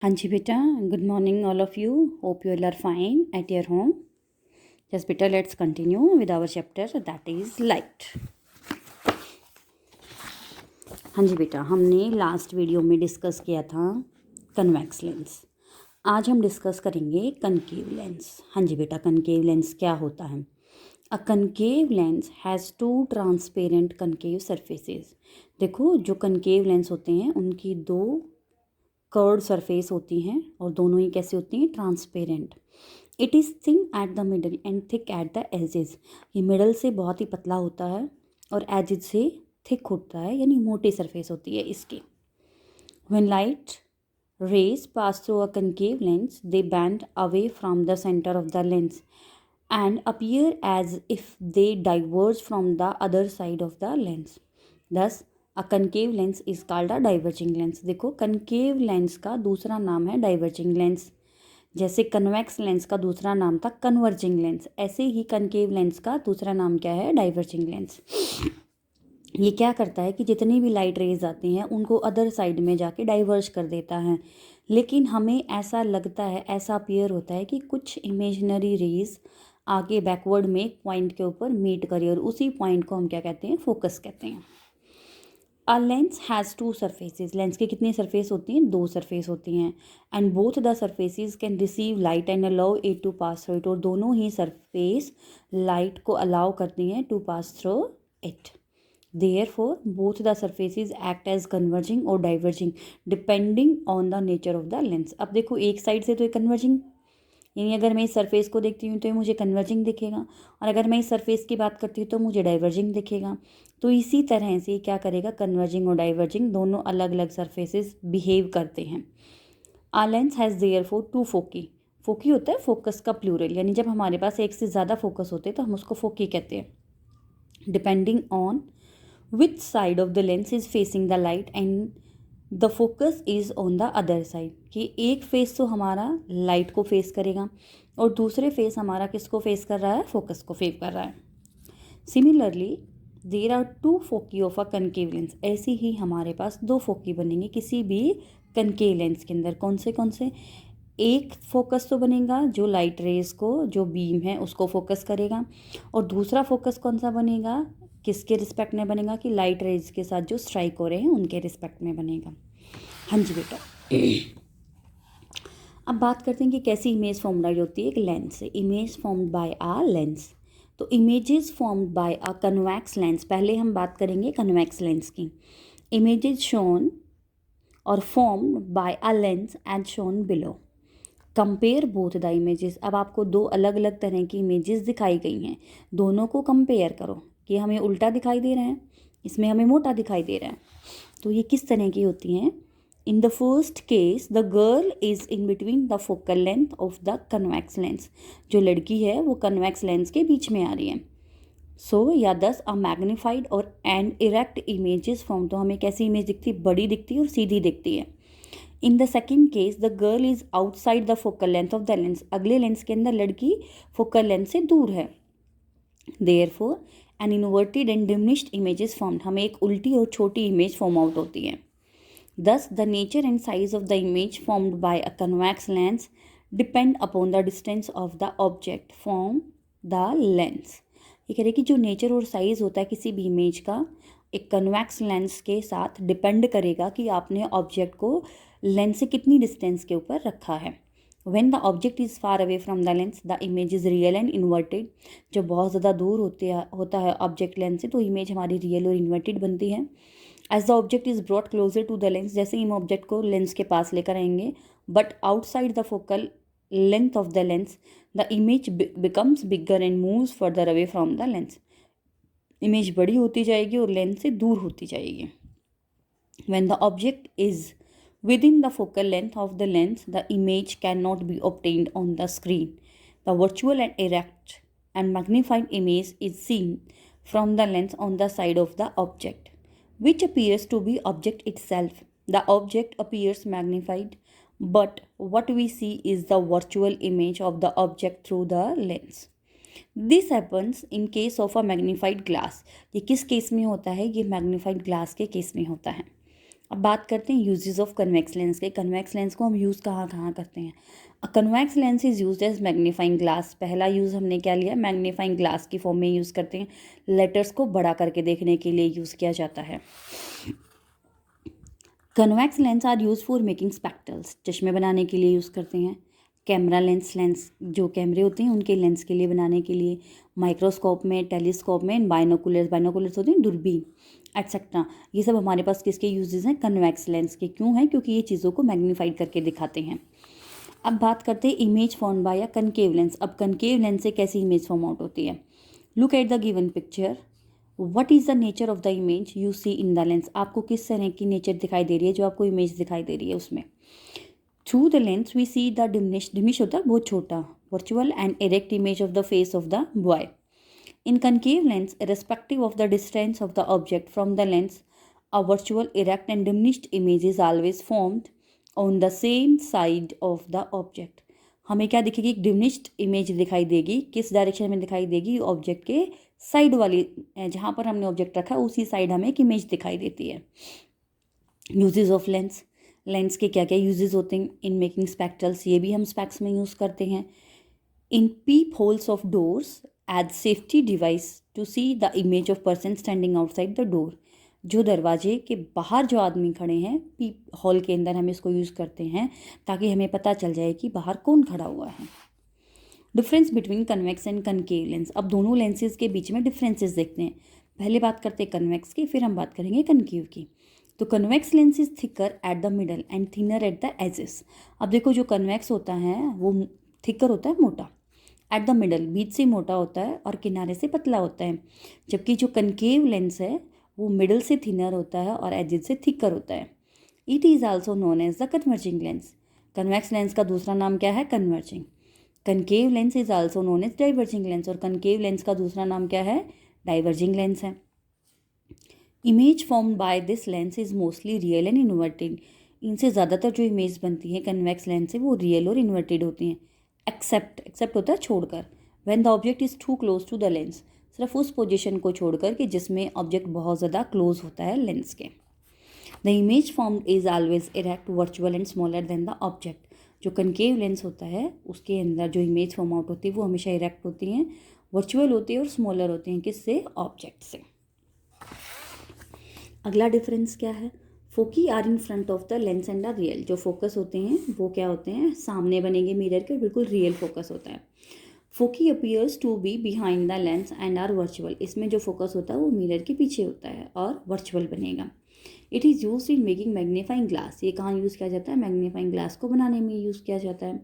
हाँ जी बेटा, good morning all of you. Hope you all are fine at your home. Just बेटा, let's continue with our chapter that is light. हाँ जी बेटा, हमने लास्ट वीडियो में डिस्कस किया था कन्वेक्स लेंस. आज हम डिस्कस करेंगे कनकेव लेंस. हाँ जी बेटा, कनकेव लेंस क्या होता है? A concave lens has two transparent concave surfaces. देखो, जो कनकेव लेंस होते हैं उनकी दो कर्व्ड सरफेस होती हैं और दोनों ही कैसे होती हैं? Transparent. It is thin at the middle and thick at the edges. ये मिडल से बहुत ही पतला होता है और एजेस से थिक होता है, यानी मोटी सरफेस होती है इसकी. When light rays pass through a concave lens, they bend away from the center of the lens and appear as if they diverge from the other side of the lens. Thus, a concave lens is called a diverging lens. देखो, concave lens का दूसरा नाम है diverging lens. जैसे convex lens का दूसरा नाम था कन्वर्जिंग लेंस, ऐसे ही कनकेव लेंस का दूसरा नाम क्या है? Diverging lens. ये क्या करता है कि जितनी भी लाइट रेज आती हैं उनको अदर साइड में जाके डाइवर्ज कर देता है. लेकिन हमें ऐसा लगता है, ऐसा अपीयर होता है कि कुछ इमेजिनरी रेज आगे बैकवर्ड में एक पॉइंट के ऊपर मीट करी और उसी पॉइंट को हम क्या कहते हैं? फोकस कहते हैं. A lens has two surfaces. Lens की कितनी सरफेस होती हैं? दो सरफेस होती हैं. And both the surfaces can receive light and allow it to pass through it. और दोनों ही सरफेस लाइट को अलाउ करती हैं to pass through it. Therefore, both the surfaces act as converging or diverging depending on the nature of the lens. अब देखो, एक side से तो ये कन्वर्जिंग, यानी अगर मैं इस सरफेस को देखती हूँ तो ये मुझे कन्वर्जिंग दिखेगा, और अगर मैं इस सरफेस की बात करती हूँ तो मुझे डाइवर्जिंग दिखेगा. तो इसी तरह से क्या करेगा? कन्वर्जिंग और डाइवर्जिंग दोनों अलग अलग सरफेसेस बिहेव करते हैं. आ लेंस हैज़ देयरफॉर टू फोकी. फोकी होता है फोकस का प्लूरल, यानी जब हमारे पास एक से ज़्यादा फोकस होते हैं तो हम उसको फोकी कहते हैं. Depending on which side of the lens is facing the light and the focus is on the other side. कि एक फेस तो हमारा लाइट को फेस करेगा और दूसरे फेस हमारा किसको फेस कर रहा है? फोकस को फेस कर रहा है. Similarly there are two foci of a concave lens. ऐसी ही हमारे पास दो फोकी बनेंगे किसी भी कनकेव लेंस के अंदर. कौन से? एक फोकस तो बनेगा जो लाइट रेज को, जो बीम है उसको फोकस करेगा, और दूसरा फोकस कौन सा बनेगा? किसके रिस्पेक्ट में बनेगा? कि लाइट रेज के साथ जो स्ट्राइक हो रहे हैं उनके रिस्पेक्ट में बनेगा. हाँ जी बेटा. अब बात करते हैं कि कैसी इमेज फॉर्मड होती है एक लेंस से. Image formed by a lens. तो images formed by a convex lens. पहले हम बात करेंगे कन्वेक्स लेंस की. Images shown are formed by a lens as shown below. Compare both the images. अब आपको दो अलग अलग तरह की इमेजेस दिखाई गई हैं, दोनों को कंपेयर करो कि हमें उल्टा दिखाई दे रहा है, इसमें हमें मोटा दिखाई दे रहा है. तो ये किस तरह की होती हैं? In the first case the girl is in between the focal length of the convex lens. जो लड़की है वो कन्वेक्स लेंस के बीच में आ रही है. सो या दस अ मैग्नीफाइड और एंड इरेक्ट इमेजेस फॉर्म. तो हमें कैसी इमेज दिखती है? बड़ी दिखती है और सीधी दिखती है. In the second case the girl is outside the focal length of the lens. अगले लेंस के अंदर लड़की फोकल लेंथ से दूर है. Therefore an inverted and diminished image is formed. हमें एक उल्टी और छोटी इमेज फॉर्म आउट होती है. दस the nature and size of the image formed by a convex lens depend upon the distance of the object from the lens. ये कह रहे कि जो नेचर और साइज होता है किसी भी इमेज का, एक कन्वेक्स लेंस के साथ डिपेंड करेगा कि आपने ऑब्जेक्ट को लेंस से कितनी डिस्टेंस के ऊपर रखा है. When the object is far away from the lens, the image is real and inverted. जब बहुत ज़्यादा दूर होता है ऑब्जेक्ट लेंस से तो इमेज हमारी रियल और इन्वर्टेड बनती है. As the object is brought closer to the lens, जैसे हम ऑब्जेक्ट को लेंस के पास लेकर आएंगे, but outside the focal length of the lens, the image becomes bigger and moves further away from the lens. Image बड़ी होती जाएगी और लेंस से दूर होती जाएगी. When the object is within the focal length of the lens, the image cannot be obtained on the screen. The virtual and erect and magnified image is seen from the lens on the side of the object, which appears to be object itself. The object appears magnified, but what we see is the virtual image of the object through the lens. This happens in case of a magnified glass. ये किस case में होता है? ये magnified glass के case में होता है. अब बात करते हैं यूजेस ऑफ कन्वेक्स लेंस के। कन्वेक्स लेंस को हम यूज़ कहाँ कहाँ करते हैं। Convex lens is use as magnifying glass. पहला यूज़ हमने क्या लिया, मैग्नीफाइंग ग्लास की फॉर्म में यूज़ करते हैं। लेटर्स को बड़ा करके देखने के लिए यूज़ किया जाता है। Convex lens are use for making spectacles, चश्मे बनाने के लिए यूज़ करते हैं। कैमरा लेंस, लेंस जो कैमरे होते हैं उनके लेंस के लिए बनाने के लिए। माइक्रोस्कोप में, टेलीस्कोप में, बाइनोकुलर्स, बाइनोकुलर्स होते हैं दूरबीन एट्सेट्रा। ये सब हमारे पास किसके यूजेस हैं, कन्वेक्स लेंस के। क्यों हैं, क्योंकि ये चीज़ों को मैग्नीफाइड करके दिखाते हैं। अब बात करते हैं इमेज फॉर्म बाय या कनकेव लेंस। अब कनकेव लेंस से कैसी इमेज फॉर्म आउट होती है। Look at the given picture, what is the nature of the image you see in the lens. आपको किस तरह की नेचर दिखाई दे रही है, जो आपको इमेज दिखाई दे रही है उसमें। Through the lens we see the diminish, diminish होता है बहुत छोटा, virtual and erect image of the face of the boy. In concave lens, irrespective of the distance of the object from the lens, a virtual, erect and diminished image is always formed on the same side of the object. हमें क्या दिखेगी, एक diminished image दिखाई देगी। किस direction में दिखाई देगी, ऑब्जेक्ट के साइड वाली, जहाँ पर हमने ऑब्जेक्ट रखा है उसी साइड हमें एक इमेज दिखाई देती है। यूजेस ऑफ लेंस, लेंस के क्या क्या यूजेस होते हैं। इन मेकिंग स्पेक्ट्रल्स, ये भी हम स्पेक्स में यूज़ करते हैं। In peepholes of doors as safety device to see the image of person standing outside the door. जो दरवाजे के बाहर जो आदमी खड़े हैं, पीप हॉल के अंदर हम इसको यूज़ करते हैं ताकि हमें पता चल जाए कि बाहर कौन खड़ा हुआ है। Difference between convex and concave lens. अब दोनों लेंसेज के बीच में डिफरेंसेस देखते हैं। पहले बात करते हैं कन्वेक्स की, फिर हम बात करेंगे कनकेव की। तो convex lens is thicker at the middle and thinner at the edges. अब देखो, जो कन्वेक्स होता है वो थिकर होता है, मोटा, एट द मिडल बीच से मोटा होता है और किनारे से पतला होता है। जबकि जो कनकेव लेंस है वो मिडल से थिनर होता है और एजेस से थिकर होता है। It is also known as the converging lens. Convex lens का दूसरा नाम क्या है, converging. Concave lens is also known as diverging lens, और कनकेव लेंस का दूसरा नाम क्या है, डाइवर्जिंग लेंस है। Image form by this lens is mostly real and inverted. इनसे ज़्यादातर जो इमेज बनती है कन्वेक्स लेंस से वो रियल और इन्वर्टेड होती हैं। एक्सेप्ट होता है छोड़कर, when the object is too close to the lens, सिर्फ उस पोजीशन को छोड़कर कि जिसमें ऑब्जेक्ट बहुत ज़्यादा क्लोज होता है लेंस के। The image form is always erect, virtual and smaller than the object. जो कनकेव लेंस होता है उसके अंदर जो इमेज फॉर्म आउट होती है वो हमेशा इरेक्ट होती हैं, वर्चुअल होती है और स्मॉलर होती हैं। किससे, ऑब्जेक्ट से। अगला डिफरेंस क्या है, foci are in front of the lens and are real. जो फोकस होते हैं वो क्या होते हैं, सामने बनेंगे मिरर के, बिल्कुल रियल फोकस होता है। Foci appears to be behind the lens and are virtual. इसमें जो फोकस होता है वो मिरर के पीछे होता है और वर्चुअल बनेगा। It is use in making magnifying glass. ये कहाँ यूज़ किया जाता है, मैग्नीफाइंग ग्लास को बनाने में यूज़ किया जाता है।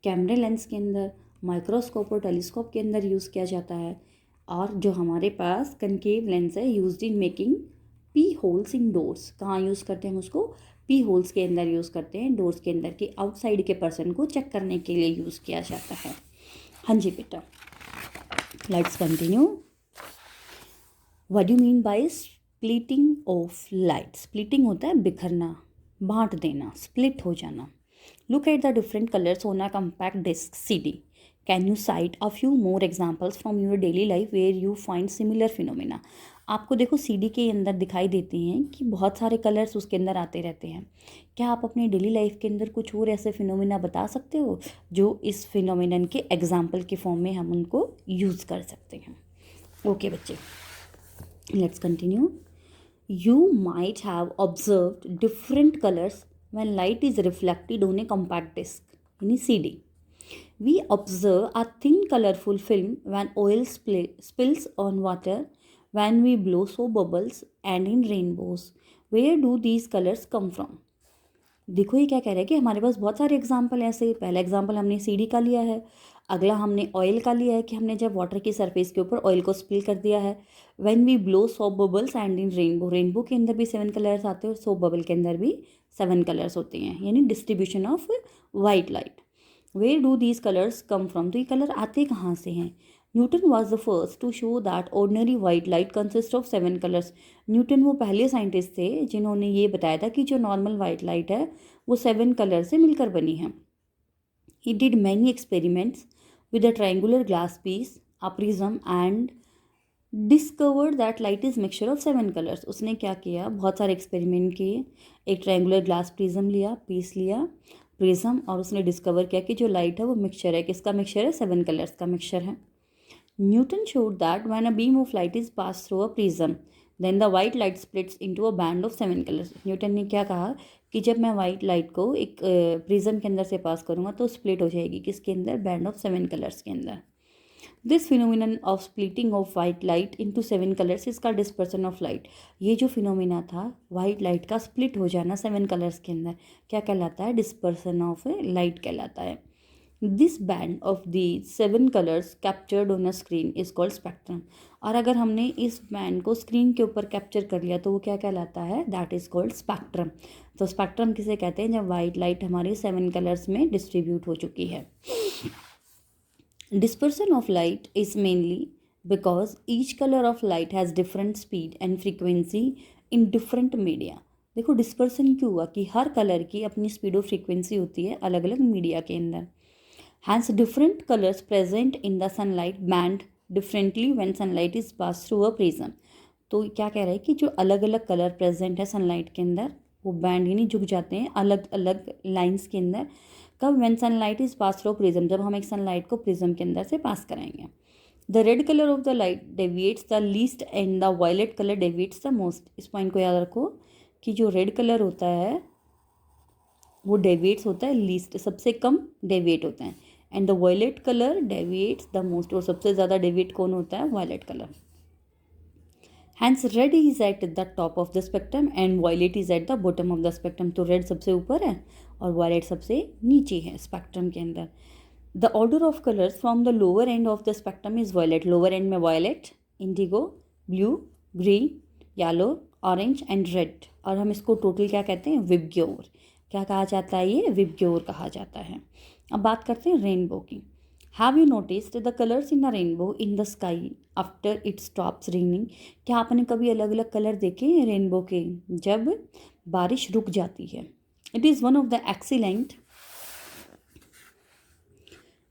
कैमरे लेंस के अंदर, माइक्रोस्कोप और टेलीस्कोप के अंदर यूज़ किया जाता है। और जो हमारे पास कनकेव लेंस है, use in making P holes in doors. कहाँ यूज़ करते हैं उसको, पी होल्स के अंदर यूज़ करते हैं, डोर्स के अंदर के आउटसाइड के पर्सन को चेक करने के लिए यूज़ किया जाता है। हाँ जी बेटा, let's continue. What do mean by splitting of light. Splitting होता है बिखरना, बांट देना, स्प्लिट हो जाना। Look at the different colours on a compact disc CD. Can you cite a few more examples from your daily life where you find similar phenomena. आपको देखो CD के अंदर दिखाई देते हैं कि बहुत सारे कलर्स उसके अंदर आते रहते हैं। क्या आप अपनी डेली लाइफ के अंदर कुछ और ऐसे फिनोमिना बता सकते हो जो इस फिनोमिनन के एग्जाम्पल के फॉर्म में हम उनको यूज़ कर सकते हैं। ओके बच्चे, let's continue. You might have observed different colors when light is reflected on a compact disc, यानी CD. We observe a thin colorful film when oil spills on water, when we blow soap bubbles and in rainbows. Where do these colors come from? देखो ये क्या कह रहा है कि हमारे पास बहुत सारे एग्जाम्पल ऐसे। पहला एग्जाम्पल हमने CD का लिया है, अगला हमने ऑयल का लिया है कि हमने जब वाटर की सरफेस के ऊपर ऑयल को स्पिल कर दिया है। When we blow soap bubbles and in rainbow, rainbow के अंदर भी 7 कलर्स आते हैं और सोप बबल के अंदर भी 7 कलर्स होते हैं, यानी distribution of white light. Where do these colours come from, तो ये कलर आते कहाँ से हैं। Newton was the first to show that ordinary white light consist of 7 colours. Newton वो पहले साइंटिस्ट थे जिन्होंने ये बताया था कि जो नॉर्मल वाइट लाइट है वो 7 कलर से मिलकर बनी है। He did many experiments with a triangular glass piece, a prism and discovered that light is mixture of 7 colours. उसने क्या किया, बहुत सारे एक्सपेरिमेंट किए, एक ट्रायंगुलर ग्लास प्रिज्म लिया, पीस लिया प्रिज्म, और उसने डिस्कवर किया कि जो लाइट है वो मिक्सचर है, किसका मिक्सचर है, 7 कलर्स का मिक्सचर है। Newton showed that when a beam of light is passed through a prism, then the white light splits into a band of 7 colors। Newton ने क्या कहा कि जब मैं वाइट लाइट को एक प्रिज्म के अंदर से पास करूँगा तो स्प्लिट हो जाएगी, किसके अंदर, बैंड ऑफ 7 कलर्स के अंदर। This phenomenon of splitting of white light into 7 colours इसका डिस्पर्सन ऑफ लाइट। ये जो फिनोमिना था वाइट लाइट का स्प्लिट हो जाना 7 कलर्स के अंदर, क्या कहलाता है, डिस्पर्सन ऑफ लाइट कहलाता है। This band of the 7 colours captured on a screen is called spectrum. और अगर हमने इस बैंड को स्क्रीन के ऊपर कैप्चर कर लिया तो वो क्या कहलाता है, दैट इज़ कॉल्ड स्पेक्ट्रम। तो स्पेक्ट्रम किसे कहते हैं, जब वाइट लाइट हमारी 7 कलर्स में डिस्ट्रीब्यूट हो चुकी है। Dispersion of light is mainly because each colour of light has different speed and frequency in different media. देखो डिस्पर्सन क्यों हुआ, कि हर कलर की अपनी स्पीड और फ्रीक्वेंसी होती है अलग अलग मीडिया के अंदर। Hence, different colors present in the sunlight band differently when sunlight is passed through a prism। तो क्या कह रहा है कि जो अलग अलग कलर प्रेजेंट है सनलाइट के अंदर वो बैंड ही नहीं झुक जाते हैं अलग अलग लाइंस के अंदर। कब, when sunlight is pass through prism, जब हम एक सनलाइट को प्रिज्म के अंदर से पास कराएंगे। The red colour of the light deviates the least and the violet colour deviates the most. इस पॉइंट को याद रखो कि जो रेड कलर होता है वो डेविएट्स होता है लीस्ट, सबसे कम डेविएट होता है, and the violet colour deviates the most, और सबसे ज़्यादा डेविएट कौन होता है, violet colour. Hence red is at the top of the spectrum and violet is at the bottom of the spectrum. तो रेड सबसे ऊपर है और वायलेट सबसे नीचे है स्पेक्ट्रम के अंदर। The order of colours from the lower end of the spectrum is violet. Lower end में violet, indigo, blue, green, yellow, orange and red. और हम इसको टोटल क्या कहते हैं, विबग्योर। क्या कहा जाता है, ये विबग्योर कहा जाता है। अब बात करते हैं रेनबो की। Have you noticed the colours in the rainbow in the sky after it stops raining. क्या आपने कभी अलग अलग कलर देखे हैं रेनबो के जब बारिश रुक जाती है। It is one of the excellent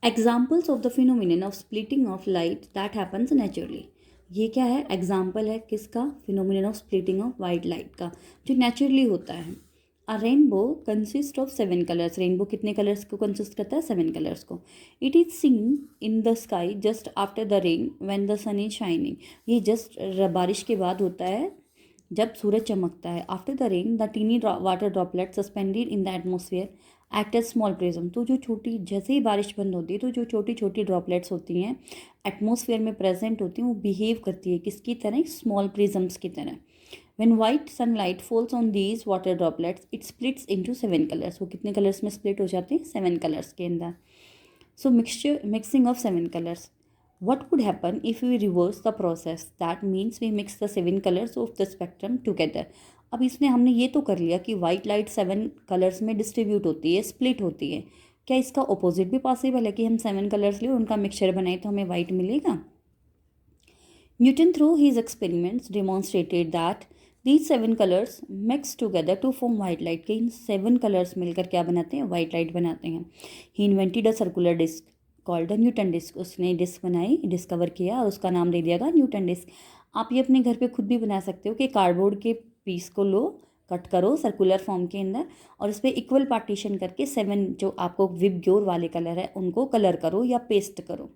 examples of the phenomenon of splitting of light that happens naturally. ये क्या है, एग्जाम्पल है किसका, phenomenon of splitting of white light का, जो नेचुरली होता है। A rainbow consist of 7 colours. Rainbow कितने कलर्स को कंसिस्ट करता है, 7 कलर्स को। It is seen in the sky just after the rain when the sun is shining. ये जस्ट बारिश के बाद होता है जब सूरज चमकता है। After the rain the tiny water droplet suspended in the atmosphere act as small prism. तो जो छोटी, जैसे ही बारिश बंद होती है तो जो छोटी छोटी ड्रॉपलेट्स होती हैं एटमोसफियर में प्रेजेंट होती हैं, वो बिहेव करती है किसकी तरह, स्मॉल प्रिज्म्स की तरह। When white sunlight falls on these water droplets, it splits into 7 colors। वो कितने कलर्स में स्प्लिट हो जाते हैं, 7 कलर्स के अंदर। So mixing of 7 colours. What would happen if we reverse the process? That means we mix the 7 colors of the spectrum together। अब इसने हमने ये तो कर लिया कि वाइट लाइट 7 कलर्स में डिस्ट्रीब्यूट होती है, स्प्लिट होती है। क्या इसका ऑपोजिट भी पॉसिबल है कि हम 7 कलर्स ले उनका मिक्सचर बनाए तो हमें वाइट मिलेगा। Newton through his experiments demonstrated that these 7 colors mix together to form white light। के इन 7 कलर्स मिलकर क्या बनाते हैं, वाइट लाइट बनाते हैं। He invented a circular disc called a Newton disc. उसने डिस्क बनाई, डिस्कवर किया और उसका नाम दे दिया गया न्यूटन डिस्क। आप ये अपने घर पे खुद भी बना सकते हो कि कार्डबोर्ड के पीस को लो, कट करो सर्कुलर फॉर्म के अंदर और इस पर इक्वल पार्टीशन करके 7 जो आपको विबग्योर वाले कलर है उनको कलर करो या पेस्ट करो।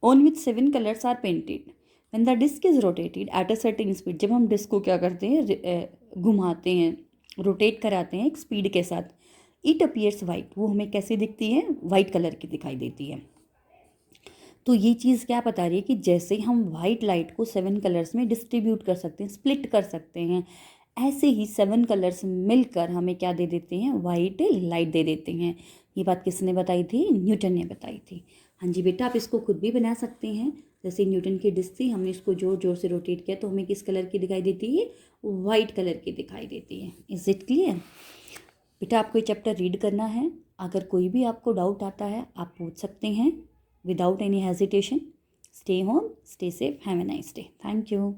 On which 7 colours are painted when the disc is rotated at a certain speed। जब हम डिस्क को क्या करते हैं, घुमाते हैं, रोटेट कराते हैं एक स्पीड के साथ, इट अपीयर्स वाइट। वो हमें कैसे दिखती है, वाइट कलर की दिखाई देती है। तो ये चीज़ क्या बता रही है कि जैसे हम वाइट लाइट को 7 कलर्स में डिस्ट्रीब्यूट कर सकते हैं, स्प्लिट कर सकते हैं, ऐसे ही 7 कलर्स मिलकर हमें क्या दे देते हैं, वाइट लाइट दे देते हैं। ये बात किसने बताई थी, न्यूटन ने बताई थी। हाँ जी बेटा, आप इसको खुद भी बना सकते हैं। जैसे न्यूटन की डिस्क थी, हमने इसको जोर जोर से रोटेट किया तो हमें किस कलर की दिखाई देती है, वाइट कलर की दिखाई देती है। इज इट क्लियर बेटा? आपको ये चैप्टर रीड करना है। अगर कोई भी आपको डाउट आता है आप पूछ सकते हैं without any hesitation. Stay home, stay safe, have a nice day. Thank you.